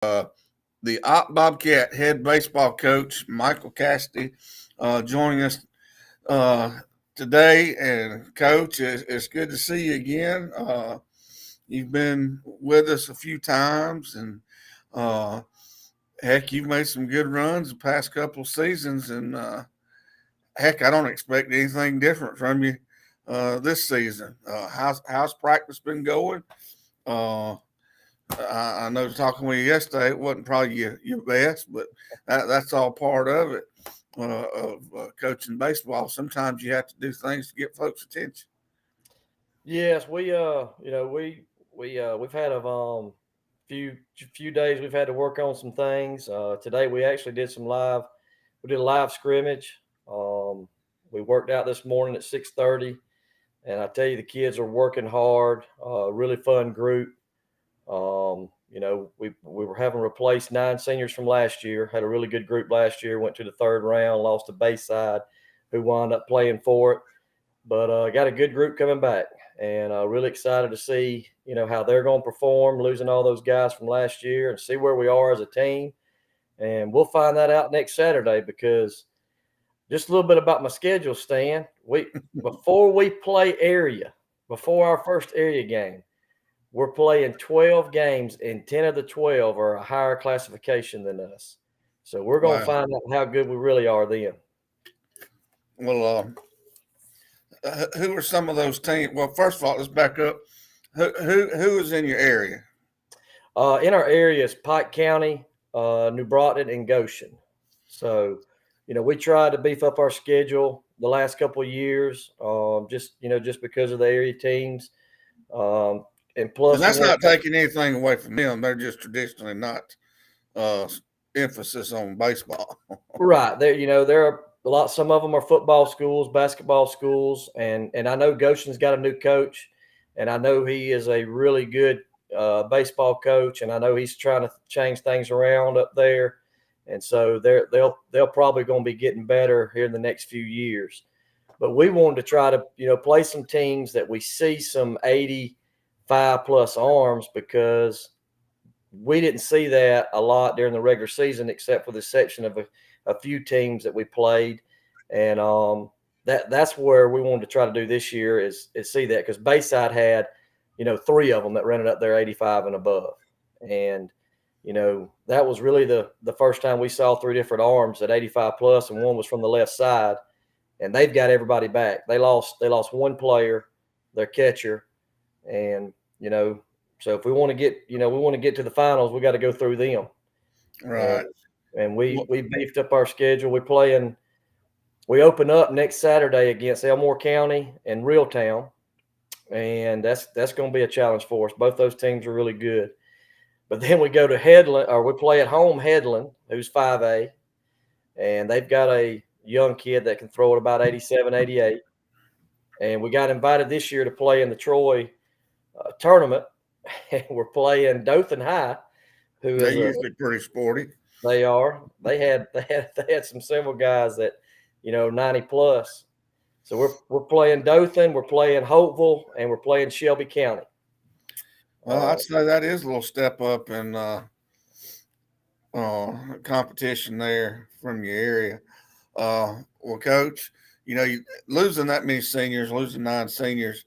the Bobcat head baseball coach, Michael Cassady, joining us uh, today. And, Coach, it's good to see you again. You've been with us a few times, and uh, heck, you've made some good runs the past couple of seasons. And heck, I don't expect anything different from you this season. How's practice been going? Uh, I know talking with you yesterday, it wasn't probably your best, but that's all part of it. Of coaching baseball, sometimes you have to do things to get folks' attention. Yes, we've had a few days we've had to work on some things. Today we actually did a live scrimmage. We worked out this morning at 6:30, and I tell you the kids are working hard. Really fun group. We were having replaced 9 seniors from last year. Had a really good group last year. Went to the third round, lost to Bayside, who wound up playing for it. But got a good group coming back, and really excited to see how they're going to perform, losing all those guys from last year, and see where we are as a team. And we'll find that out next Saturday, because just a little bit about my schedule, Stan. Before we play area, before our first area game, we're playing 12 games, and 10 of the 12 are a higher classification than us. So we're going to Wow. find out how good we really are then. Well, who are some of those teams? Well, first of all, let's back up. Who is in your area? In our area is Pike County, New Broughton, and Goshen. So, we tried to beef up our schedule the last couple of years, just because of the area teams. And And plus, we that's want not taking anything away from them. They're just traditionally not uh, emphasis on baseball. right there. There are a lot. Some of them are football schools, basketball schools, and I know Goshen's got a new coach, and I know he is a really good baseball coach, and I know he's trying to change things around up there, and so they'll probably going to be getting better here in the next few years. But we wanted to try to play some teams that we see some 85 plus arms, because we didn't see that a lot during the regular season, except for the section of a few teams that we played, and that's where we wanted to try to do this year is see that, because Bayside had 3 of them that rented up there 85 and above, and that was really the first time we saw 3 different arms at 85 plus, and one was from the left side, and they've got everybody back. They lost one player, their catcher, and so if we want to get to the finals, we got to go through them. And Right. and we beefed up our schedule. We open up next Saturday against Elmore County and Reeltown, and that's going to be a challenge for us. Both those teams are really good. But then we go to Headland, or we play at home Headland, who's 5A, and they've got a young kid that can throw it about 87, 88. And we got invited this year to play in the Troy tournament, and we're playing Dothan High, who They're is usually pretty sporty. they are. They had some several guys that 90 plus. So we're playing Dothan, we're playing Hopeville, and we're playing Shelby County. Well, I'd say that is a little step up in competition there from your area. Well, Coach, losing that many seniors, losing 9 seniors,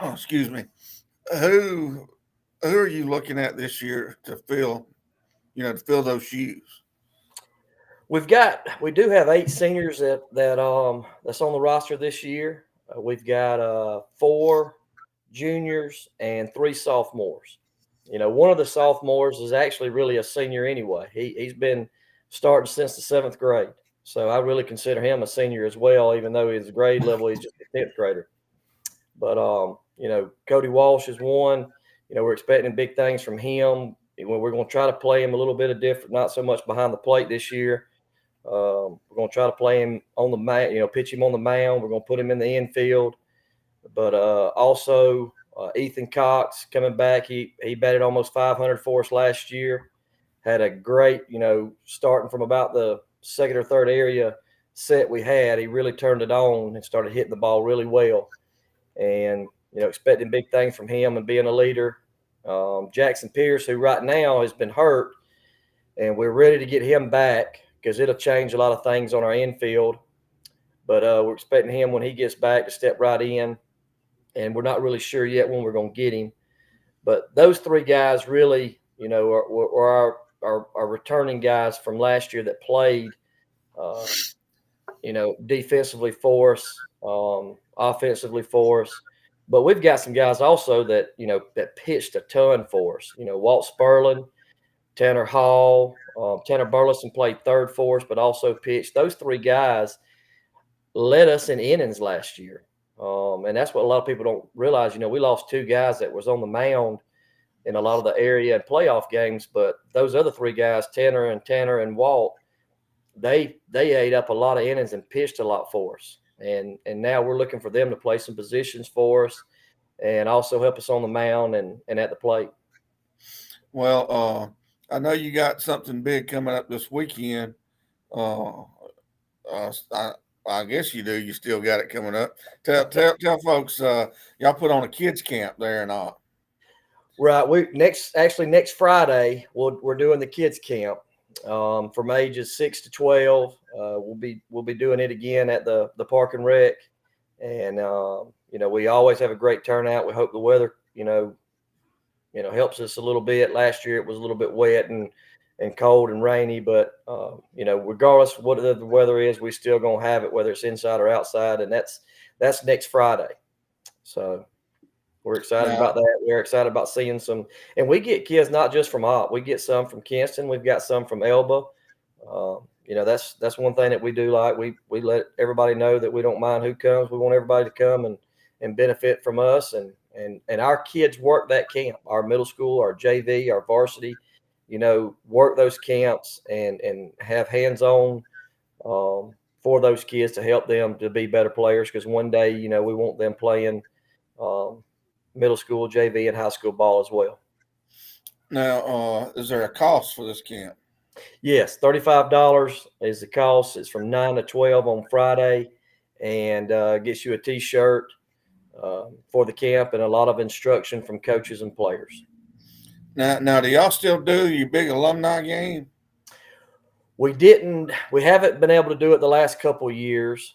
excuse me, who who are you looking at this year to fill those shoes? We do have 8 seniors that's on the roster this year. We've got 4 juniors and 3 sophomores. One of the sophomores is actually really a senior anyway. He's been starting since the 7th grade, so I really consider him a senior as well, even though his grade level is just a 10th grader. But Cody Walsh is one. We're expecting big things from him. We're going to try to play him a little bit of different, not so much behind the plate this year. We're going to try to play him on the mound, pitch him on the mound. We're going to put him in the infield. But also Ethan Cox coming back. He batted almost 500 for us last year. Had a great, starting from about the second or third area set we had. He really turned it on and started hitting the ball really well. And expecting big things from him and being a leader. Jackson Pierce, who right now has been hurt, and we're ready to get him back because it'll change a lot of things on our infield. But we're expecting him when he gets back to step right in, and we're not really sure yet when we're going to get him. But those three guys really, are our returning guys from last year that played, defensively for us, offensively for us. But we've got some guys also that, that pitched a ton for us. Walt Sperlin, Tanner Hall, Tanner Burleson played third for us, but also pitched. Those three guys led us in innings last year. And that's what a lot of people don't realize. We lost two guys that was on the mound in a lot of the area and playoff games, but those other three guys, Tanner and Walt, they ate up a lot of innings and pitched a lot for us. And now we're looking for them to play some positions for us and also help us on the mound and at the plate. Well, I know you got something big coming up this weekend. I guess you do. You still got it coming up. Tell folks, y'all put on a kids camp there and all. Right. Next Friday, we're doing the kids camp from ages 6 to 12. We'll be doing it again at the Park and Rec, and we always have a great turnout. We hope the weather helps us a little bit. Last year it was a little bit wet and cold and rainy, but regardless of what the weather is, we still gonna have it, whether it's inside or outside, and that's next Friday. So we're excited about that. We're excited about seeing some, and we get kids not just from Opp. We get some from Kinston. We've got some from Elba. That's one thing that we do. Like we let everybody know that we don't mind who comes. We want everybody to come and benefit from us. And our kids work that camp. Our middle school, our JV, our varsity, work those camps and have hands-on for those kids to help them to be better players. Because one day, we want them playing middle school, JV, and high school ball as well. Now, is there a cost for this camp? Yes, $35 is the cost. It's from 9 to 12 on Friday, and gets you a T-shirt for the camp and a lot of instruction from coaches and players. Now, do y'all still do your big alumni game? We haven't been able to do it the last couple of years.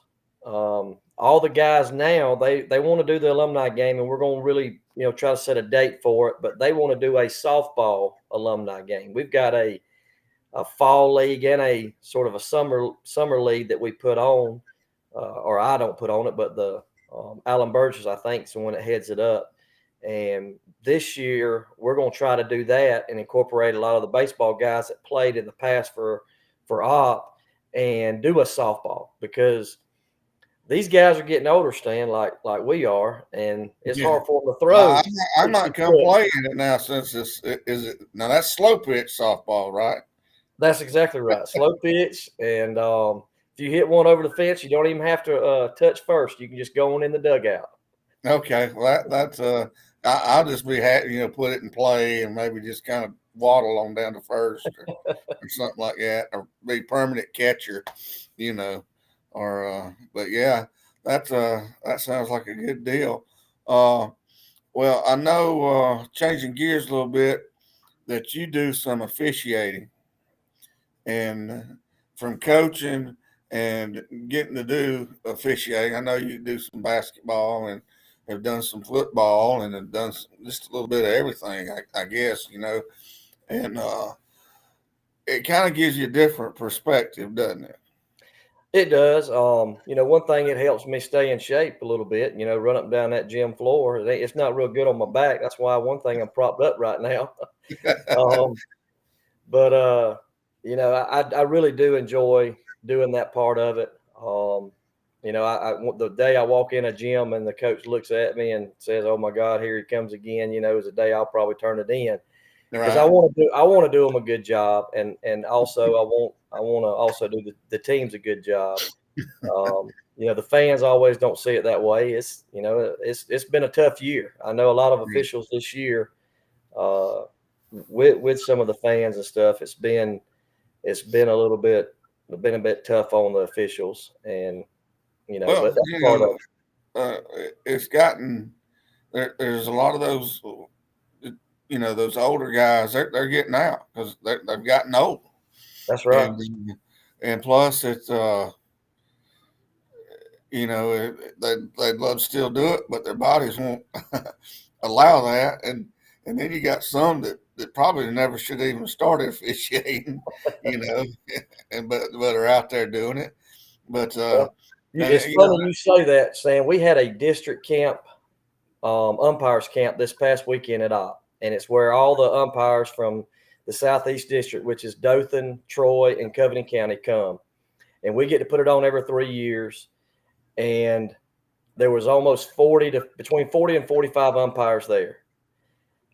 All the guys now, they want to do the alumni game, and we're going to really, try to set a date for it, but they want to do a softball alumni game. We've got a fall league and a sort of a summer league that we put on, or I don't put on it, but the Alan Burgess, I think, is the one that heads it up. And this year we're going to try to do that and incorporate a lot of the baseball guys that played in the past for Opp and do a softball, because these guys are getting older, Stan, like we are, and it's hard for them to throw. I might come play in it now, since now that's slow pitch softball, right? That's exactly right. Slow pitch, and if you hit one over the fence, you don't even have to touch first. You can just go on in the dugout. Okay, well that's I'll just be happy, put it in play and maybe just kind of waddle on down to first or something like that, or be permanent catcher, but yeah, that sounds like a good deal. Well, I know, changing gears a little bit, that you do some officiating, and from coaching and getting to do officiating. I know you do some basketball and have done some football and have done just a little bit of everything, I guess, and it kind of gives you a different perspective, doesn't it? It does. One thing, it helps me stay in shape a little bit, run up and down that gym floor. It's not real good on my back. That's why one thing I'm propped up right now. But I really do enjoy doing that part of it. The day I walk in a gym and the coach looks at me and says, "Oh my God, here he comes again," is a day I'll probably turn it in, because Right. I want to do them a good job, and also I want to also do the teams a good job. The fans always don't see it that way. It's been a tough year. I know a lot of officials this year, with some of the fans and stuff. It's been a bit tough on the officials, and but that's part of it. It's gotten there's a lot of those those older guys, they're getting out because they've gotten old, That's right. and and plus it's they'd love to still do it, but their bodies won't allow that, and then you got some that probably never should even started officiating, you know, and but are out there doing it, but Well, and it's funny you say that, Sam. We had a district camp, umpires camp this past weekend at OP, and it's where all the umpires from the Southeast District, which is Dothan, Troy, and Covington County, come, and we get to put it on every 3 years. And there was almost between 40 and 45 umpires there.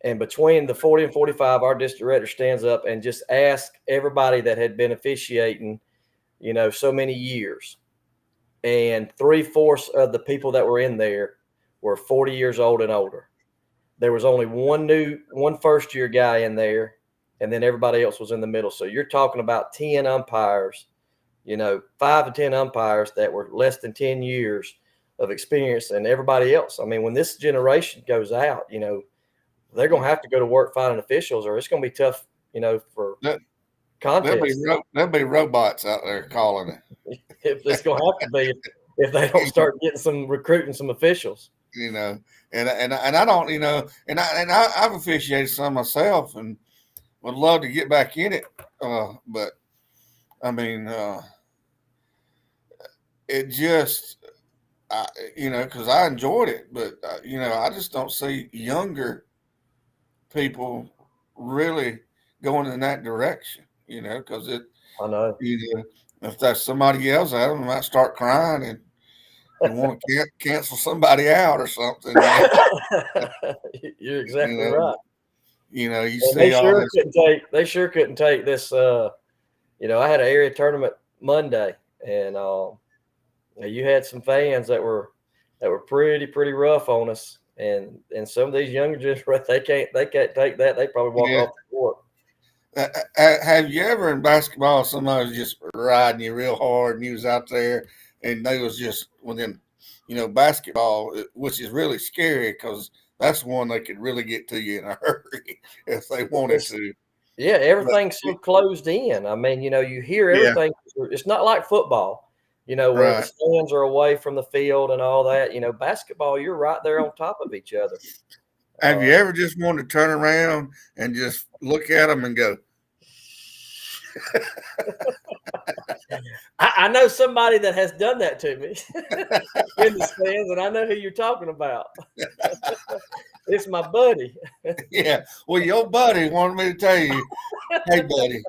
And between the 40 and 45, our district director stands up and just asks everybody that had been officiating, so many years. And 3/4 of the people that were in there were 40 years old and older. There was only one first year guy in there, and then everybody else was in the middle. So you're talking about 10 umpires, 5 to 10 umpires that were less than 10 years of experience, and everybody else. I mean, when this generation goes out, they're going to have to go to work finding officials, or it's going to be tough, for contests. There'll be robots out there calling it. It's going to have to be if they don't start getting some recruiting some officials. And I don't, I've officiated some myself and would love to get back in it, but I mean, it just, because I enjoyed it, but I just don't see younger people really going in that direction, because I know. If that's somebody else at them, they might start crying and want to cancel somebody out or something. You're exactly right. You and see all this. They sure couldn't take this. I had an area tournament Monday, and you had some fans that were pretty rough on us, and some of these younger generation they can't take that. They probably walk off the court. Have you ever in basketball somebody was just riding you real hard and you was out there and they was just within, basketball, which is really scary because that's one they could really get to you in a hurry if they wanted to. Yeah, everything's so closed in. I mean, you hear everything. Yeah. It's not like football, where the stands are away from the field and all that. Basketball, you're right there on top of each other. Have you ever just wanted to turn around and just look at them and go? I know somebody that has done that to me in the stands, and I know who you're talking about. It's my buddy. Yeah. Well, your buddy wanted me to tell you, hey, buddy.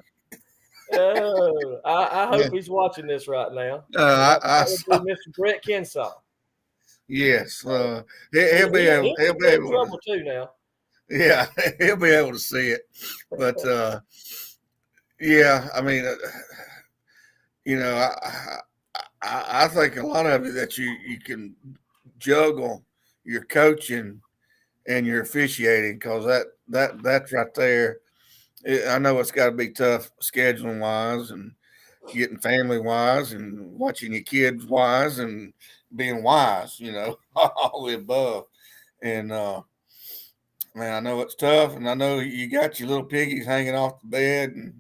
Oh, I hope he's watching this right now. Mr. Brett Kensaw. Yes, he'll be able in trouble too now. Yeah, he'll be able to see it, but yeah, I mean, I think a lot of it that you can juggle your coaching and your officiating because that's right there. I know it's got to be tough scheduling wise and getting family wise and watching your kids wise and being wise, all the above. And man, I know it's tough, and I know you got your little piggies hanging off the bed and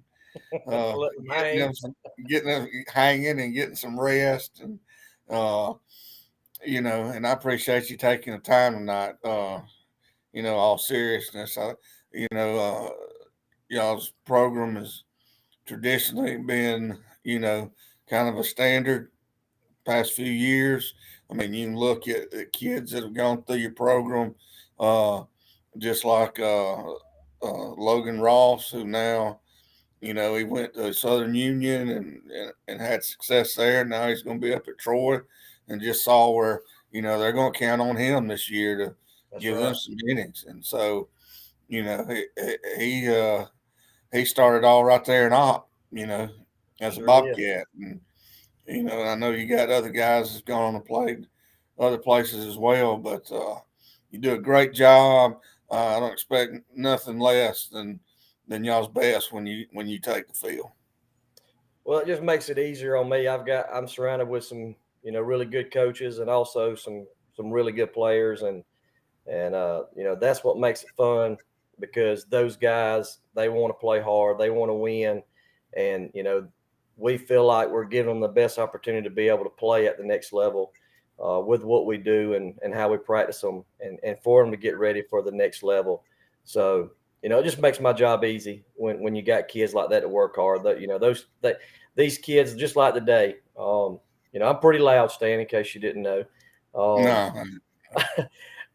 getting them hanging and getting some rest, and and I appreciate you taking the time tonight. All seriousness, y'all's program has traditionally been, kind of a standard past few years. I mean, you can look at the kids that have gone through your program, just like Logan Ross, who now, he went to Southern Union and had success there. Now he's going to be up at Troy, and just saw where, they're going to count on him this year to give them some innings. And so, he started all right there in Op, as a Bobcat. And, I know you got other guys that's gone on to play other places as well, but you do a great job. I don't expect nothing less than y'all's best when you take the field. Well, it just makes it easier on me. I'm surrounded with some, really good coaches and also some really good players, and that's what makes it fun because those guys, they want to play hard, they want to win, and we feel like we're giving them the best opportunity to be able to play at the next level with what we do and how we practice them, and for them to get ready for the next level. So it just makes my job easy when you got kids like that to work hard. These kids, just like today. I'm pretty loud, Stan, in case you didn't know. No.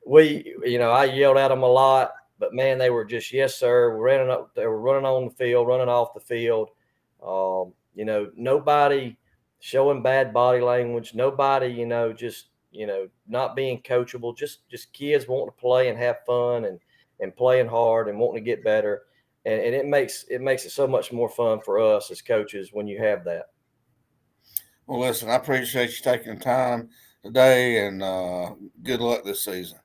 I yelled at them a lot, but man, they were just, yes, sir. They were running on the field, running off the field. Nobody showing bad body language. Nobody, just, not being coachable. Just kids wanting to play and have fun and playing hard and wanting to get better. And it makes it so much more fun for us as coaches when you have that. Well, listen, I appreciate you taking the time today, and good luck this season.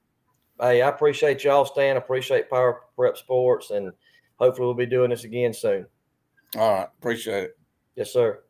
Hey, I appreciate y'all, Stan. I appreciate Power Prep Sports, and hopefully we'll be doing this again soon. All right. Appreciate it. Yes, sir.